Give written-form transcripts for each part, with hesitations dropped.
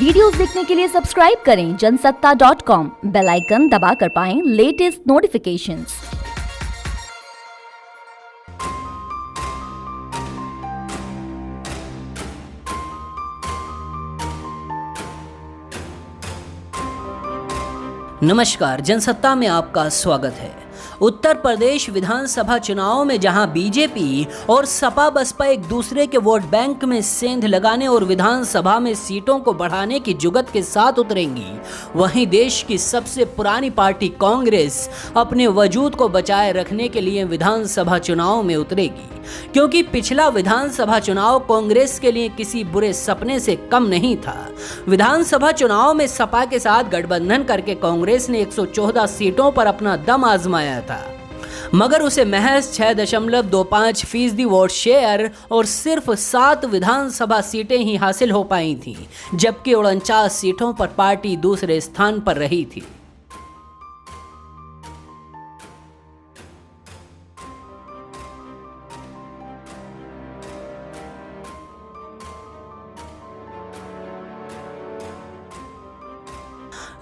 Videos देखने के लिए सब्सक्राइब करें जनसत्ता.com, बेल आइकन दबाकर पाएं लेटेस्ट नोटिफिकेशंस। नमस्कार, जनसत्ता में आपका स्वागत है। उत्तर प्रदेश विधानसभा चुनाव में जहां बीजेपी और सपा बसपा एक दूसरे के वोट बैंक में सेंध लगाने और विधानसभा में सीटों को बढ़ाने की जुगत के साथ उतरेंगी, वहीं देश की सबसे पुरानी पार्टी कांग्रेस अपने वजूद को बचाए रखने के लिए विधानसभा चुनाव में उतरेगी। क्योंकि पिछला विधानसभा चुनाव कांग्रेस के लिए किसी बुरे सपने से कम नहीं था। विधानसभा चुनाव में सपा के साथ गठबंधन करके कांग्रेस ने 114 सीटों पर अपना दम आजमाया था, मगर उसे महज 6.25% वोट शेयर और सिर्फ 7 विधानसभा सीटें ही हासिल हो पाई थीं, जबकि 49 सीटों पर पार्टी दूसरे स्थान पर रही थी। –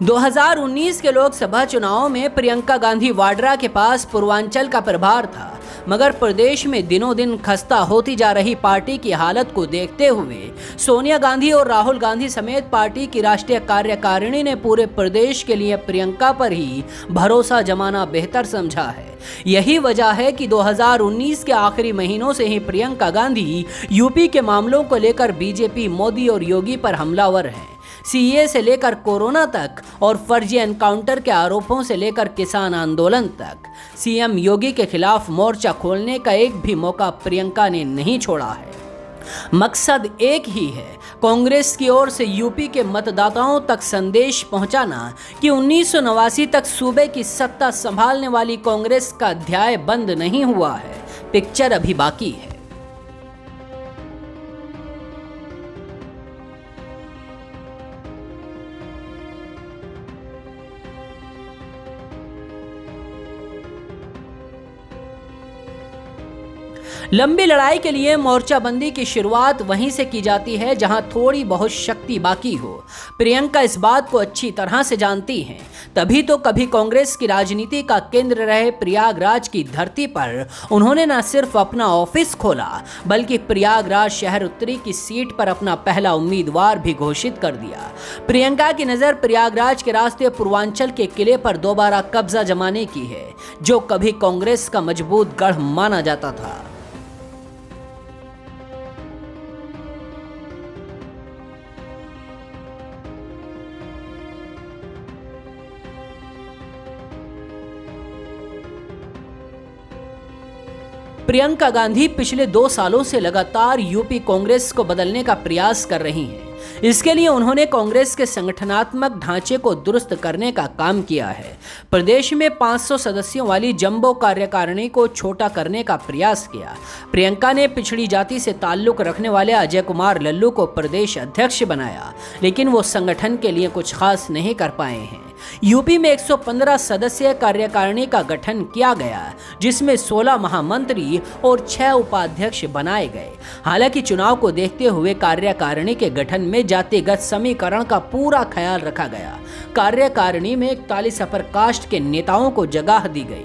2019 के लोकसभा चुनाव में प्रियंका गांधी वाड्रा के पास पूर्वांचल का प्रभार था, मगर प्रदेश में दिनों दिन खस्ता होती जा रही पार्टी की हालत को देखते हुए सोनिया गांधी और राहुल गांधी समेत पार्टी की राष्ट्रीय कार्यकारिणी ने पूरे प्रदेश के लिए प्रियंका पर ही भरोसा जमाना बेहतर समझा है। यही वजह है कि 2019 के आखिरी महीनों से ही प्रियंका गांधी यूपी के मामलों को लेकर बीजेपी, मोदी और योगी पर हमलावर हैं। सीए से लेकर कोरोना तक और फर्जी एनकाउंटर के आरोपों से लेकर किसान आंदोलन तक सीएम योगी के खिलाफ मोर्चा खोलने का एक भी मौका प्रियंका ने नहीं छोड़ा है। मकसद एक ही है, कांग्रेस की ओर से यूपी के मतदाताओं तक संदेश पहुंचाना कि 1989 तक सूबे की सत्ता संभालने वाली कांग्रेस का अध्याय बंद नहीं हुआ है, पिक्चर अभी बाकी है। लंबी लड़ाई के लिए मोर्चाबंदी की शुरुआत वहीं से की जाती है जहां थोड़ी बहुत शक्ति बाकी हो। प्रियंका इस बात को अच्छी तरह से जानती हैं, तभी तो कभी कांग्रेस की राजनीति का केंद्र रहे प्रयागराज की धरती पर उन्होंने न सिर्फ अपना ऑफिस खोला, बल्कि प्रयागराज शहर उत्तरी की सीट पर अपना पहला उम्मीदवार भी घोषित कर दिया। प्रियंका की नजर प्रयागराज के रास्ते पूर्वांचल के किले पर दोबारा कब्जा जमाने की है, जो कभी कांग्रेस का मजबूत गढ़ माना जाता था। प्रियंका गांधी पिछले 2 सालों से लगातार यूपी कांग्रेस को बदलने का प्रयास कर रही हैं। इसके लिए उन्होंने कांग्रेस के संगठनात्मक ढांचे को दुरुस्त करने का काम किया है। प्रदेश में 500 सदस्यों वाली जंबो कार्यकारिणी को छोटा करने का प्रयास किया। प्रियंका ने पिछड़ी जाति से ताल्लुक रखने वाले अजय कुमार लल्लू को प्रदेश अध्यक्ष बनाया, लेकिन वो संगठन के लिए कुछ खास नहीं कर पाए हैं। यूपी में 115 सदस्यीय कार्यकारिणी का गठन किया गया, जिसमें 16 महामंत्री और 6 उपाध्यक्ष बनाए गए। हालांकि चुनाव को देखते हुए कार्यकारिणी के गठन में जातिगत समीकरण का पूरा ख्याल रखा गया। कार्यकारिणी में 41 अपर कास्ट के नेताओं को जगह दी गई।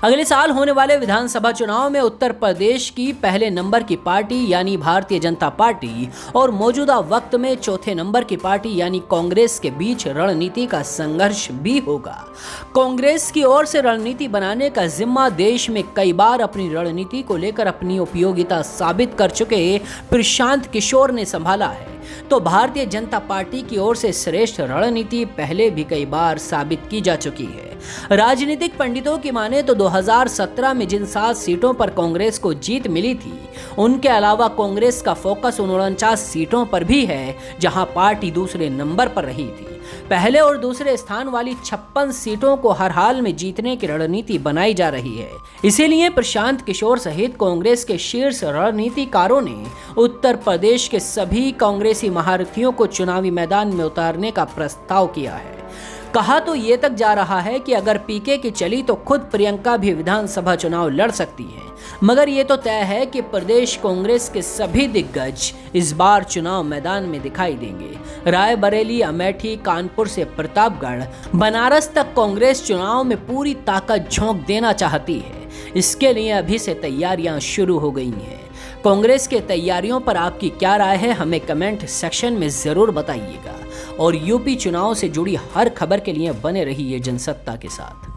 अगले साल होने वाले विधानसभा चुनाव में उत्तर प्रदेश की पहले नंबर की पार्टी यानी भारतीय जनता पार्टी और मौजूदा वक्त में चौथे नंबर की पार्टी यानी कांग्रेस के बीच रणनीति का संघर्ष भी होगा। कांग्रेस की ओर से रणनीति बनाने का जिम्मा देश में कई बार अपनी रणनीति को लेकर अपनी उपयोगिता साबित कर चुके प्रशांत किशोर ने संभाला है, तो भारतीय जनता पार्टी की ओर से श्रेष्ठ रणनीति पहले भी कई बार साबित की जा चुकी है। राजनीतिक पंडितों की माने तो 2017 में जिन 7 सीटों पर कांग्रेस को जीत मिली थी, उनके अलावा कांग्रेस का फोकस उन 49 सीटों पर भी है जहां पार्टी दूसरे नंबर पर रही थी। पहले और दूसरे स्थान वाली 56 सीटों को हर हाल में जीतने की रणनीति बनाई जा रही है। इसीलिए प्रशांत किशोर सहित कांग्रेस के शीर्ष रणनीतिकारों ने उत्तर प्रदेश के सभी कांग्रेसी महारथियों को चुनावी मैदान में उतारने का प्रस्ताव किया है। कहा तो ये तक जा रहा है कि अगर पीके की चली तो खुद प्रियंका भी विधानसभा चुनाव लड़ सकती है, मगर ये तो तय है कि प्रदेश कांग्रेस के सभी दिग्गज इस बार चुनाव मैदान में दिखाई देंगे। रायबरेली, अमेठी, कानपुर से प्रतापगढ़, बनारस तक कांग्रेस चुनाव में पूरी ताकत झोंक देना चाहती है। इसके लिए अभी से तैयारियां शुरू हो गई हैं। कांग्रेस के तैयारियों पर आपकी क्या राय है, हमें कमेंट सेक्शन में जरूर बताइएगा और यूपी चुनाव से जुड़ी हर खबर के लिए बने रहिए जनसत्ता के साथ।